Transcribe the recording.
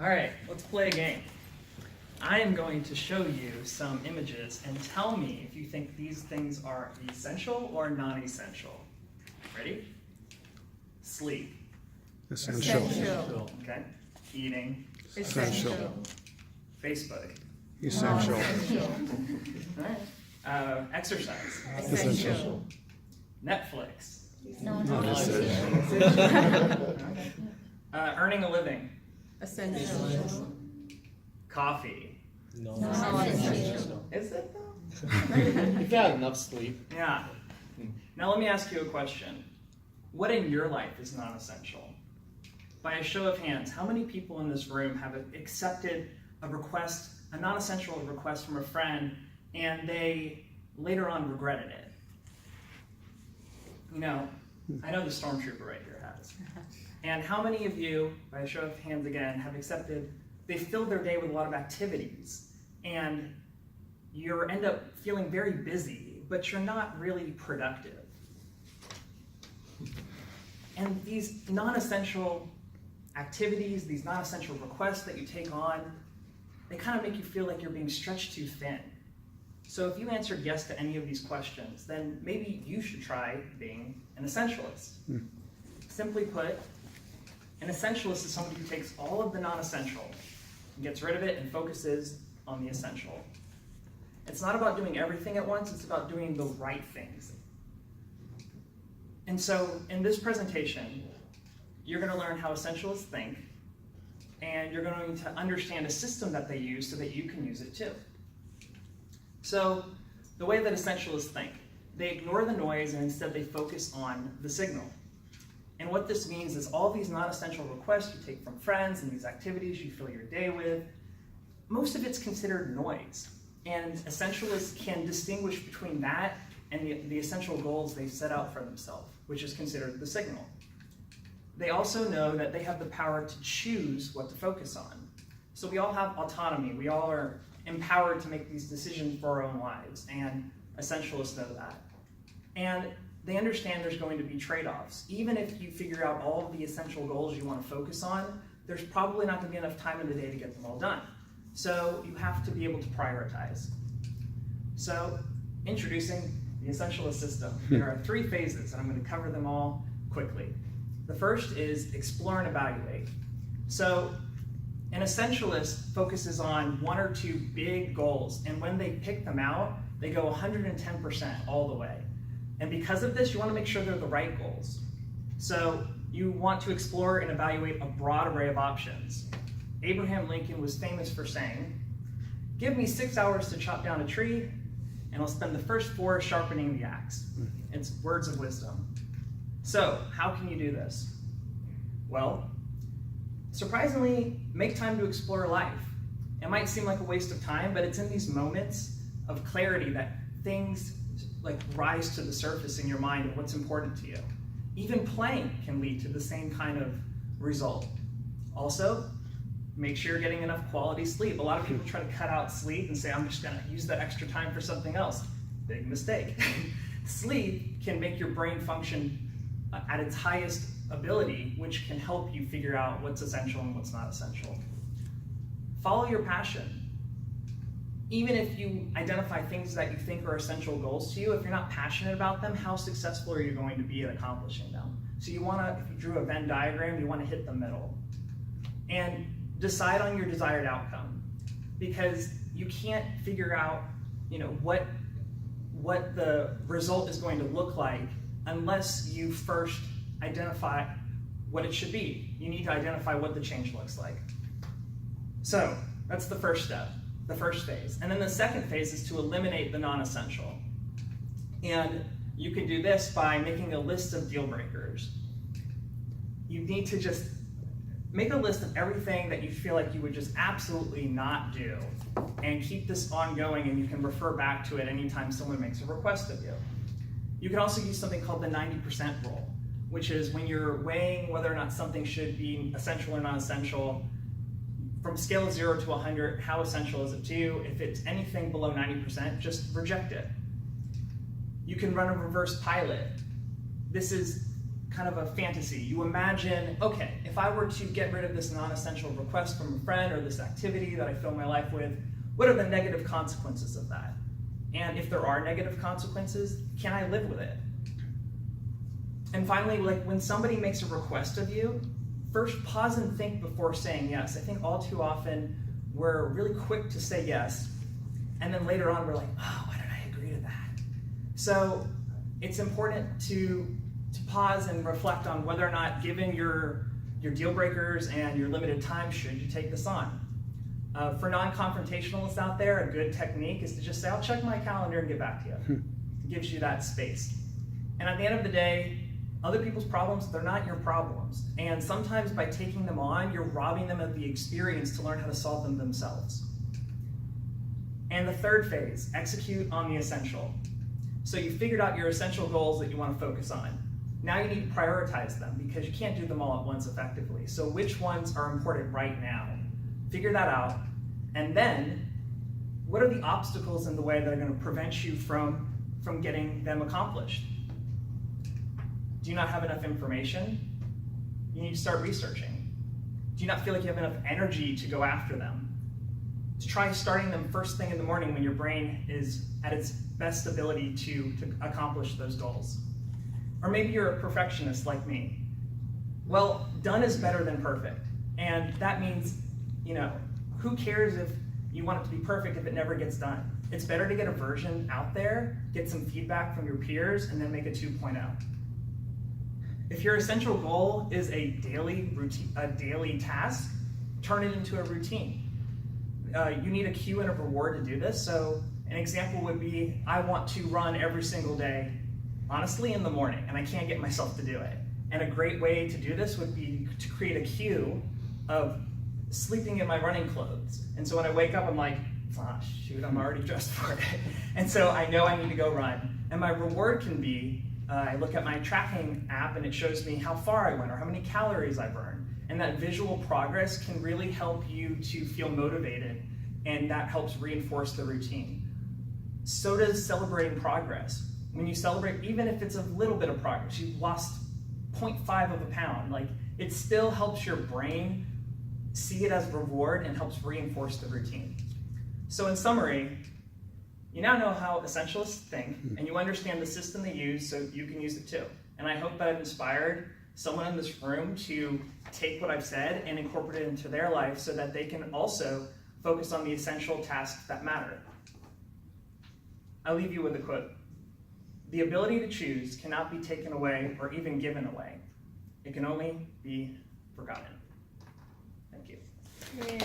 All right, let's play a game. I am going to show you some images and tell me if you think these things are essential or non-essential. Ready? Sleep. Essential. Okay. Eating. Essential. Facebook. Essential. All right. Exercise. Essential. Netflix. Not essential. Earning a living. Essential. Coffee. Non-essential. Is it though? If you had enough sleep. Yeah. Now let me ask you a question. What in your life is non-essential? By a show of hands, how many people in this room have accepted a request, a non-essential request from a friend, and they later on regretted it? You know, I know the stormtrooper right here has. And how many of you, by a show of hands again, have accepted, they filled their day with a lot of activities, and you end up feeling very busy, but you're not really productive. And these non-essential activities, these non-essential requests that you take on, they kind of make you feel like you're being stretched too thin. So if you answered yes to any of these questions, then maybe you should try being an essentialist. Simply put, an essentialist is somebody who takes all of the non-essential, gets rid of it, and focuses on the essential. It's not about doing everything at once, it's about doing the right things. And so in this presentation, you're going to learn how essentialists think, and you're going to understand a system that they use so that you can use it too. So the way that essentialists think, they ignore the noise and instead they focus on the signal. And what this means is all these non-essential requests you take from friends and these activities you fill your day with, most of it's considered noise. And essentialists can distinguish between that and the essential goals they set out for themselves, which is considered the signal. They also know that they have the power to choose what to focus on. So we all have autonomy. We all are empowered to make these decisions for our own lives, and essentialists know that. And they understand there's going to be trade-offs. Even if you figure out all of the essential goals you want to focus on, there's probably not going to be enough time in the day to get them all done. So you have to be able to prioritize. So introducing the essentialist system. There are 3 phases, and I'm going to cover them all quickly. The first is explore and evaluate. So an essentialist focuses on 1 or 2 big goals, and when they pick them out, they go 110% all the way. And because of this, you want to make sure they're the right goals. So you want to explore and evaluate a broad array of options. Abraham Lincoln was famous for saying, "Give me 6 hours to chop down a tree, and I'll spend the first 4 sharpening the axe." It's words of wisdom. So how can you do this? Well, surprisingly, make time to explore life. It might seem like a waste of time, but it's in these moments of clarity that things like rise to the surface in your mind of what's important to you. Even playing can lead to the same kind of result. Also, make sure you're getting enough quality sleep. A lot of people try to cut out sleep and say, I'm just gonna use that extra time for something else. Big mistake. Sleep can make your brain function at its highest ability, which can help you figure out what's essential and what's not essential. Follow your passion. Even if you identify things that you think are essential goals to you, if you're not passionate about them, how successful are you going to be at accomplishing them? So you wanna, if you drew a Venn diagram, you wanna hit the middle. And decide on your desired outcome. Because you can't figure out, what the result is going to look like unless you first identify what it should be. You need to identify what the change looks like. So that's the first step, the first phase. And then the second phase is to eliminate the non-essential. And you can do this by making a list of deal breakers. You need to just make a list of everything that you feel like you would just absolutely not do, and keep this ongoing, and you can refer back to it anytime someone makes a request of you. You can also use something called the 90% rule, which is when you're weighing whether or not something should be essential or non-essential, from a scale of 0 to 100, how essential is it to you? If it's anything below 90%, just reject it. You can run a reverse pilot. This is kind of a fantasy. You imagine, okay, if I were to get rid of this non-essential request from a friend or this activity that I fill my life with, what are the negative consequences of that? And if there are negative consequences, can I live with it? And finally, like when somebody makes a request of you, first pause and think before saying yes. I think all too often we're really quick to say yes, and then later on we're like, oh, why did I agree to that? So it's important to pause and reflect on whether or not, given your deal breakers and your limited time, should you take this on. For non-confrontationalists out there, a good technique is to just say, I'll check my calendar and get back to you. It gives you that space. And at the end of the day, other people's problems, they're not your problems. And sometimes by taking them on, you're robbing them of the experience to learn how to solve them themselves. And the third phase, execute on the essential. So you figured out your essential goals that you want to focus on. Now you need to prioritize them because you can't do them all at once effectively. So which ones are important right now? Figure that out. And then, what are the obstacles in the way that are going to prevent you from getting them accomplished? Do you not have enough information? You need to start researching. Do you not feel like you have enough energy to go after them? To try starting them first thing in the morning when your brain is at its best ability to accomplish those goals. Or maybe you're a perfectionist like me. Well, done is better than perfect. And that means, who cares if you want it to be perfect if it never gets done? It's better to get a version out there, get some feedback from your peers, and then make a 2.0. If your essential goal is a daily task, turn it into a routine. You need a cue and a reward to do this. So an example would be, I want to run every single day, honestly in the morning, and I can't get myself to do it. And a great way to do this would be to create a cue of sleeping in my running clothes. And so when I wake up, I'm like, oh, shoot, I'm already dressed for it. And so I know I need to go run. And my reward can be, I look at my tracking app and it shows me how far I went or how many calories I burned. And that visual progress can really help you to feel motivated, and that helps reinforce the routine. So does celebrating progress. When you celebrate, even if it's a little bit of progress, you've lost 0.5 of a pound, like it still helps your brain see it as reward and helps reinforce the routine. So in summary, you now know how essentialists think, and you understand the system they use, so you can use it too. And I hope that I've inspired someone in this room to take what I've said and incorporate it into their life so that they can also focus on the essential tasks that matter. I'll leave you with a quote. The ability to choose cannot be taken away or even given away. It can only be forgotten. Thank you. Yay.